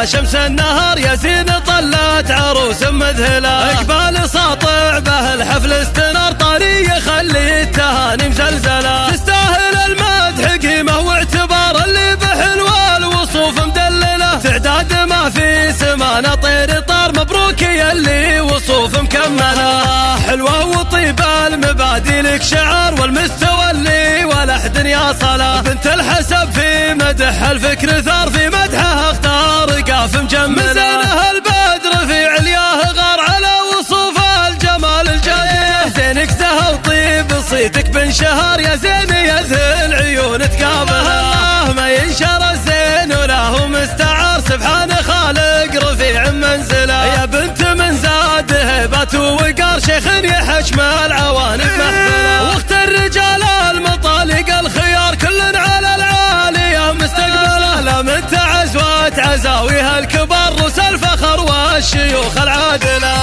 شمس النهار يا زين طلت عروس مذهلة. اقبال ساطع به الحفل استنار طاري يخلي التهاني مزلزلة. تستاهل المدح قيمة واعتبار اللي بحلوة الوصوف مدللة. تعداد ما في سمانة طير طار مبروك يا اللي وصوف مكملة. حلوة وطيبة المبادئ لك شعار والمستوى اللي ولا احد يصله. بنت الحسب في مدح الفكر ثار في مدحها اختار قاف مجملة. مزينها البدر في علياه غار على وصوف الجمال الجاية. زينك زهى وطيب صيتك بنشهر يا زين يذهل عيون تقابله. ما ينشر الزين وله مستعار سبحان خالق رفيع منزله. يا بنت من زاد هبات ووقار شيخ يحشم العوانق محفله. واخت الرجال المطالق الخيار كل على العالية مستقبله. لا من تعز وتعزاويها الكبار رؤوس الفخر والشيوخ العادله.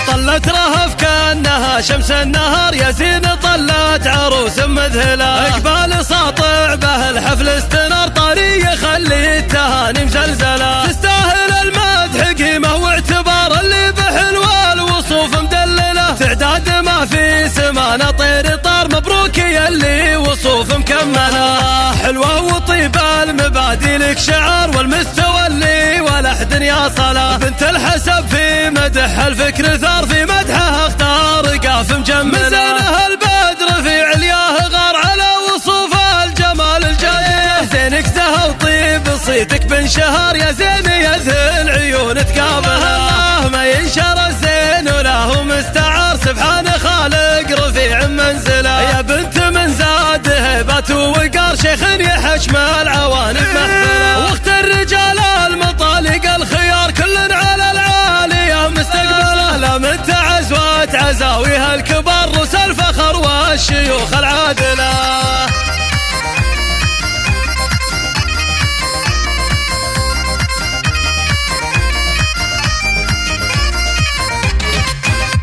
طلت رهف كأنها شمس النهار يا زين طلت عروس مذهلة. اقبال ساطع به الحفل استنار طاري يخلي التهاني مزلزلة. تستاهل المدح قيمة واعتبار اللي بحلوة الوصوف مدللة. تعداد ما في سمانة طير طار مبروك يا اللي وصوف مكملة. حلوة وطيبة المبادئ لك شعار والمستوى اللي ولا احد يصله. بنت الحسب في مدح الفكر ثار في مدحها اختار قاف مجملة. مزينها البدر في علياه غار على وصوف الجمال الجاية. زينك زهى وطيب صيتك بنشهر يا زين يذهل عيون تقابله. ما ينشر الزين وله مستعار سبحان خالق رفيع منزله. يا بنت من زاد هبات ووقار شيخ يحشم العوانق محفله. واخت الرجال المطالق الخيار كل على العالية مستقبله. لا من تعز وتعزاويها الكبار رؤوس الفخر والشيوخ العادله.